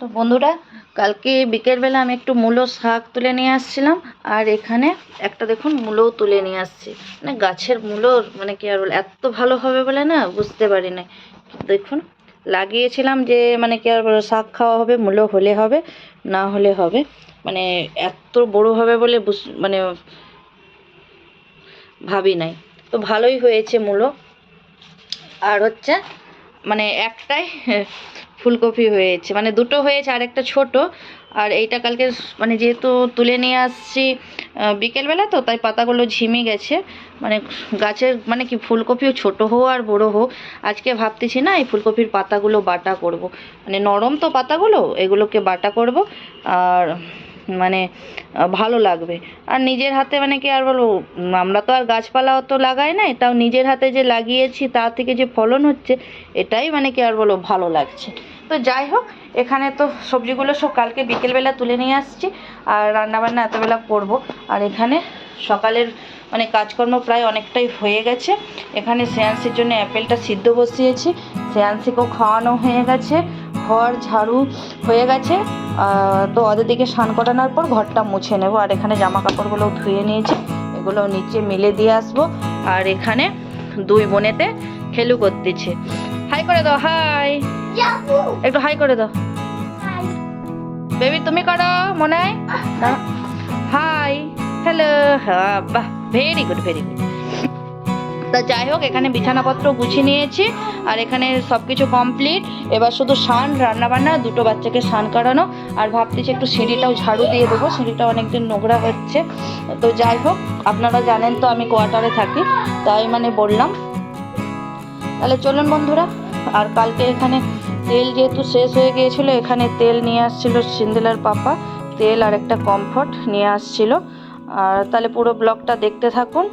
তো বন্ধুরা, কালকে বিকেলবেলা আমি একটু মূলো শাক তুলে নিয়ে আসছিলাম। আর এখানে একটা দেখুন মূলোও তুলে নিয়ে আসছি। মানে গাছের মূলোর মানে কি আর বলে, এত ভালো হবে বলে না বুঝতে পারি না। দেখুন লাগিয়েছিলাম যে মানে কি আর বলে, শাক খাওয়া হবে, মূলো হলে হবে, না হলে হবে। মানে এত বড় হবে বলে মানে ভাবি নাই। তো ভালোই হয়েছে মূলো। আর হচ্ছে মানে একটাই ফুলকপি হয়েছে, মানে দুটো হয়েছে আর একটা ছোট। আর এইটা কালকে মানে যেহেতু তুলে নিয়ে আসছি বিকেলবেলা, তো তাই পাতাগুলো ঝিমে গেছে। মানে গাছের মানে কি ফুলকপিও ছোট হোক আর বড় হোক, আজকে ভাবতেছি না এই ফুলকপির পাতাগুলো বাটা করব। মানে নরম তো পাতাগুলো, এগুলোকে বাটা করব। আর মানে ভালো লাগবে। আর নিজের হাতে মানে কি আর বলবো, আমরা তো আর গাছপালা অত লাগাই নাই, তাও নিজের হাতে যে লাগিয়েছি তা থেকে যে ফলন হচ্ছে, এটাই মানে কি আর বলো ভালো লাগছে। তো যাই হোক, এখানে তো সবজিগুলো সব কালকে বিকেলবেলা তুলে নিয়ে আসছি। আর রান্নাবান্না এতবেলা করব। আর এখানে সকালের মানে কাজকর্ম প্রায় অনেকটাই হয়ে গেছে। এখানে শ্রেয়াংশীর জন্য অ্যাপেলটা সিদ্ধ বসিয়েছি, শ্রেয়াংশীকেও খাওয়ানো হয়ে গেছে, ঘর ঝাড়ু হয়ে গেছে। তো ওদের দিকে স্নান করানোর পর ঘরটা মুছে নেব। আর এখানে জামা কাপড়গুলোও ধুয়ে নিয়েছি, এগুলো নিচে মেলে দিয়ে আসবো। আর এখানে দুই বোনেতে খেলু করতেছে। হাই করে দাও, হাই, একটু হাই করে দাও। বেবি তুমি করো মনে হয়। হাই, হ্যালো, হ্যাঁ, বাহ, ভেরি গুড, ভেরি গুড। তা যাই হোক, এখানে বিছানাপত্র গুছিয়ে নিয়েছি। আর এখানে সব কিছু কমপ্লিট। এবার শুধু স্নান, রান্নাবান্না, দুটো বাচ্চাকে স্নান করানো। আর ভাবতেছি একটু সিঁড়িটাও ঝাড়ু দিয়ে দেবো, সিঁড়িটা অনেকদিন নোংরা হচ্ছে। তো যাই হোক, আপনারা জানেন তো আমি কোয়ার্টারে থাকি, তাই মানে বললাম। তাহলে চলুন বন্ধুরা। আর কালকে এখানে তেল যেহেতু শেষ হয়ে গিয়েছিলো, এখানে তেল নিয়ে আসছিল সিন্দিলার পাপা, তেল আর একটা কমফর্ট নিয়ে আসছিল। আর তাহলে পুরো ব্লগটা দেখতে থাকুন,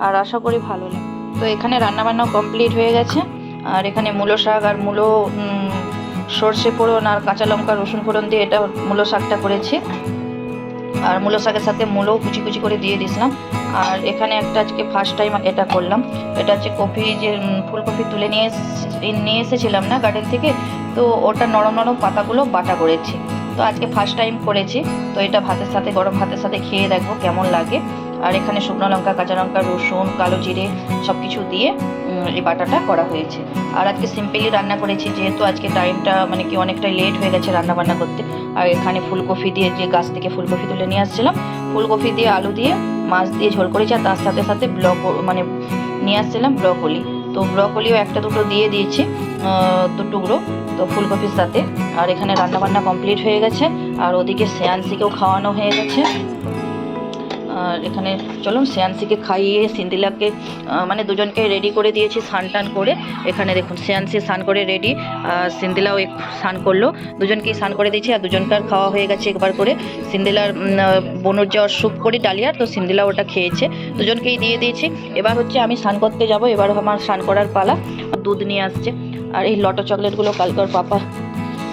আর আশা করি ভালো লাগে। তো এখানে রান্নাবান্না কমপ্লিট হয়ে গেছে। আর এখানে মূলো শাক আর মূলো সর্ষে ফোড়ন আর কাঁচা লঙ্কা রসুন ফোড়ন দিয়ে এটা মূলো শাকটা করেছি। আর মূলো শাকের সাথে মূলোও কুচি কুচি করে দিয়ে দিয়েছিলাম। আর এখানে একটা আজকে ফার্স্ট টাইম এটা করলাম। এটা হচ্ছে কপি, যে ফুলকপি তুলে নিয়ে এসেছিলাম না গার্ডেন থেকে, তো ওটা নরম নরম পাতাগুলো বাটা করেছি। তো আজকে ফার্স্ট টাইম করেছি। তো এটা ভাতের সাথে, গরম ভাতের সাথে খেয়ে দেখবো কেমন লাগে। আর এখানে শুকনো লঙ্কা, কাঁচা লঙ্কা, রসুন, কালো জিরে সব কিছু দিয়ে এই বাটাটা করা হয়েছে। আর আজকে সিম্পলি রান্না করেছি, যেহেতু আজকে টাইমটা মানে কি অনেকটাই লেট হয়ে গেছে রান্না বান্না করতে। আর এখানে ফুলকপি দিয়ে, যে গাছ থেকে ফুলকপি তুলে নিয়ে আসছিলাম, ফুলকপি দিয়ে, আলু দিয়ে, মাছ দিয়ে ঝোল করেছি। আর তার সাথে সাথে মানে নিয়ে আসছিলাম ব্রকলি, তো ব্রকলিও একটা দুটো দিয়ে দিয়েছি, তো টুকরো, তো ফুলকপির সাথে। আর এখানে রান্নাবান্না কমপ্লিট হয়ে গেছে। আর ওদিকে শ্রেয়াংশীকেও খাওয়ানো হয়ে গেছে। আর এখানে চলুন শ্রেয়াংশীকে খাইয়ে সিন্দিলাকে মানে দুজনকে রেডি করে দিয়েছি স্নান টান করে। এখানে দেখুন শ্রেয়াংশী স্নান করে রেডি, সিন্দিলাও স্নান করলো, দুজনকেই স্নান করে দিয়েছি। আর দুজনকার খাওয়া হয়ে গেছে একবার করে। সিন্দিলার বনুর যাওয়ার স্যুপ করি ডালিয়ার, তো সিন্দিলা ওটা খেয়েছে, দুজনকেই দিয়ে দিয়েছি। এবার হচ্ছে আমি স্নান করতে যাব, এবার আমার স্নান করার পালা। দুধ নিয়ে আসছে। আর এই লটো চকলেটগুলো কালকার পাপা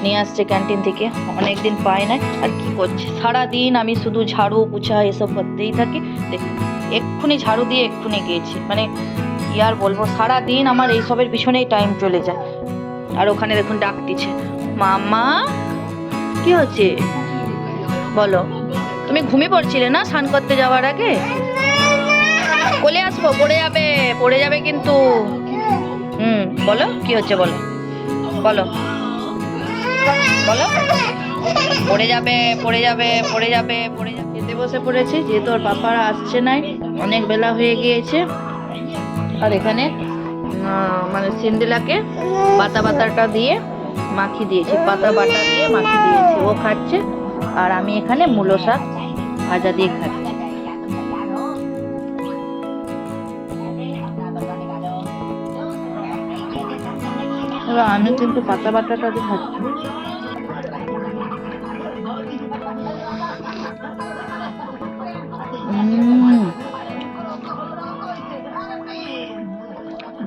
নিয়ে আসছে ক্যান্টিন থেকে, অনেক দিন পাই না। আর কি করছে, সারাদিন আমি শুধু ঝাড়ু পোছা এসব করতেই থাকি। দেখুন এক্ষুনি ঝাড়ু দিয়ে এক্ষুনি গিয়েছি, মানে কি আর বলবো, সারাদিন আমার এইসবের পিছনেই টাইম চলে যায়। আর ওখানে দেখুন ডাক দিচ্ছে, মামা, কি হচ্ছে বলো? তুমি ঘুমিয়ে পড়ছিলে না স্নান করতে যাওয়ার আগে? বলে আসবো, পড়ে যাবে, পড়ে যাবে কিন্তু। বলো কি হচ্ছে, বলো বলো বলো। পড়ে যাবে, পড়ে যাবে, পড়ে যাবে, পড়ে যাবে। খেতে বসে পড়েছি, যেহেতু ওর পাপারা আসছে নাই, অনেক বেলা হয়ে গিয়েছে। আর এখানে মানে সিন্দিলাকে বাটাটা দিয়ে মাখি দিয়েছি, পাতা বাটা দিয়ে মাখি দিয়েছি, ও খাচ্ছে। আর আমি এখানে মূলো শাক ভাজা দিয়ে খাচ্ছি। এবার আমি কিন্তু পাতা বাটাটা দিয়ে খাচ্ছি।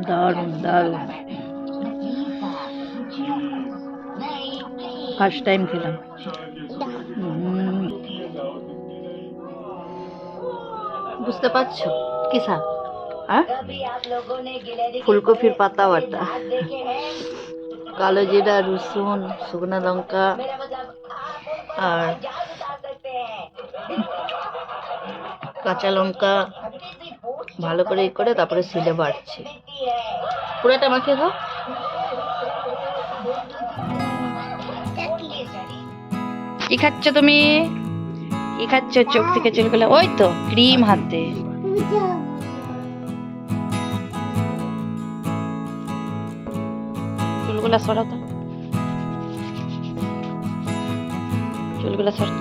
দারুণ দারুণ, ফার্স্ট টাইম খেলাম। বুঝতে পারছো কি শাক? ফুলকপির পাতা বাটা। কালো জিরা, রসুন, শুকনো লঙ্কা আর কাঁচা লঙ্কা ভালো করে করে তারপরে শিলে বাড়ছে। পুরোটা মাখিয়ে দাও। কি খাচ্ছ তুমি? কি খাচ্ছ? চোখ থেকে চুলগুলো, ওই তো ক্রিম হাতে। চুলগুলা সরাও তো, চুলগুলা সরাও।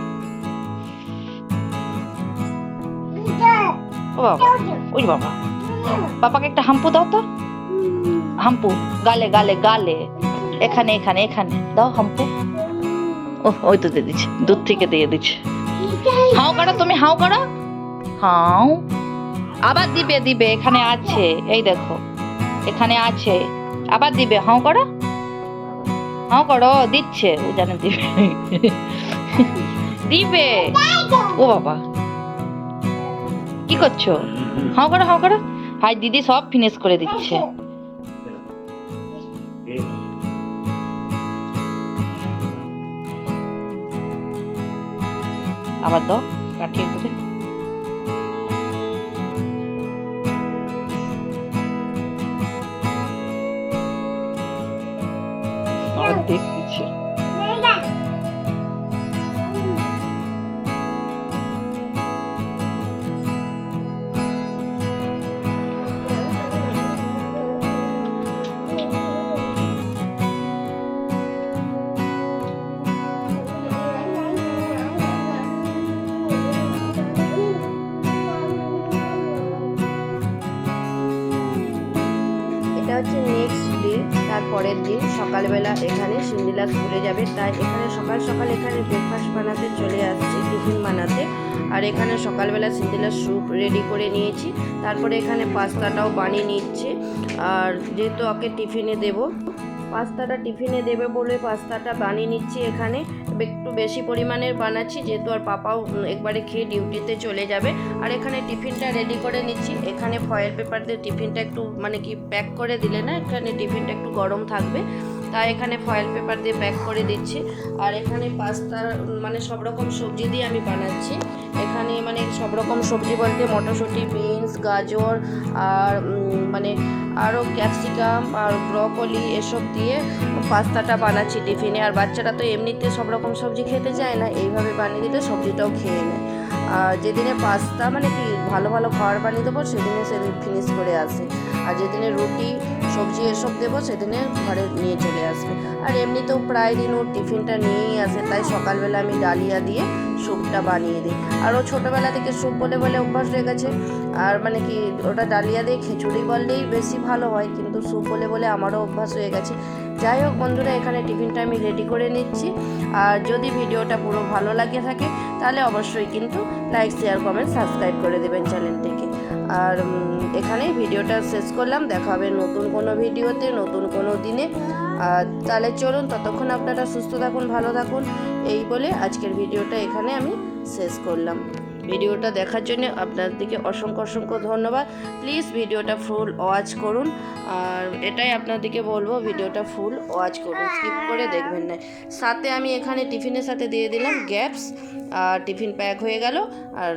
ও বাবা, ওই বাবা, পাপাকে একটা হাম্পু দাও তো। হাম্পু গালে গালে গালে, এখানে এখানে এখানে দাও হাম্পু। ও ওই তো দিয়ে দিচ্ছে, দুধ থেকে দিয়ে দিচ্ছে। হাও করো তুমি, হাও করো, হাও। আবার দিবে দিবে, এখানে আছে, এই দেখো এখানে আছে, আবার দিবে। হাও করো, হাও করো, দিচ্ছে, ও জানে দিবে। দিবে। ও বাবা, কি করছো? হাও করো, হাও করো। হাই দিদি সব ফিনিশ করে দিচ্ছে। আবার দাও কাঠিয়ে করে। আবার দেখতেছে। এটা হচ্ছে নেক্সট ডে, তারপরের দিন সকালবেলা এখানে সিন্ডিলা স্কুলে যাবে, তাই এখানে সকাল সকাল এখানে ব্রেকফাস্ট বানাতে চলে আসছি, টিফিন বানাতে। আর এখানে সকালবেলা সিন্ডিলা স্যুপ রেডি করে নিয়েছি, তারপরে এখানে পাস্তাটাও বানিয়ে নিচ্ছে। আর যেহেতু ওকে টিফিনে দেবো, পাস্তাটা টিফিনে দেবে বলে পাস্তাটা বানিয়ে নিচ্ছি। এখানে একটু বেশি পরিমাণের বানাচ্ছি, যেহেতু আর পাপাও একবারে খেয়ে ডিউটিতে চলে যাবে। আর এখানে টিফিনটা রেডি করে নিচ্ছি। এখানে ফয়েল পেপার দিয়ে টিফিনটা একটু মানে কি প্যাক করে দিলে না, এখানে টিফিনটা একটু গরম থাকবে, তাই এখানে ফয়েল পেপার দিয়ে প্যাক করে দিচ্ছি। আর এখানে পাস্তা মানে সব রকম সবজি দিয়ে আমি বানাচ্ছি। এখানে মানে সব রকম সবজি বলতে মটরশুঁটি, বিনস, গাজর আর মানে আরও ক্যাপসিকাম আর ব্রকলি এসব দিয়ে পাস্তাটা বানাচ্ছি টিফিনে। আর বাচ্চারা তো এমনিতে সব রকম সবজি খেতে চায় না, এইভাবে বানিয়ে দিলে সবজিটাও খেয়ে নেয়। আর যেদিনে পাস্তা মানে কি ভালো ভালো খাবার বানিয়ে দেবো সেদিনে ফিনিশ করে আসে। আর যেদিনে রুটি সবজি এসব দেবো সেদিনে ঘরে নিয়ে চলে আসবে। আর এমনিতেও প্রায় দিন ওর টিফিনটা নিয়েই আসে, তাই সকালবেলা আমি ডালিয়া দিয়ে স্যুপটা বানিয়ে দিই। আর ও ছোটোবেলা থেকে স্যুপ বলে বলে অভ্যাস হয়ে গেছে। আর মানে কি ওটা ডালিয়া দিয়ে খিচুড়ি বললেই বেশি ভালো হয়, কিন্তু স্যুপ বলে বলে আমারও অভ্যাস হয়ে গেছে। যাই হোক বন্ধুরা, এখানে টিফিনটা আমি রেডি করে নিচ্ছি। আর যদি ভিডিওটা পুরো ভালো লাগে থাকে তাহলে অবশ্যই কিন্তু লাইক, শেয়ার, কমেন্ট, সাবস্ক্রাইব করে দেবেন চ্যানেলটিকে। আর এখানেই ভিডিওটা শেষ করলাম। দেখা হবে নতুন কোনো ভিডিওতে, নতুন কোনো দিনে। তাহলে চলুন, ততক্ষণ আপনারা সুস্থ থাকুন, ভালো থাকুন, এই বলে আজকের ভিডিওটা এখানে আমি শেষ করলাম। ভিডিওটা দেখার জন্য আপনাদেরকে অসংখ্য অসংখ্য ধন্যবাদ। প্লিজ ভিডিওটা ফুল ওয়াচ করুন। আর এটাই আপনাদেরকে বলবো, ভিডিওটা ফুল ওয়াচ করুন, স্কিপ করে দেখবেন না। সাথে আমি এখানে টিফিনের সাথে দিয়ে দিলাম গ্যাপস। আর টিফিন প্যাক হয়ে গেল। আর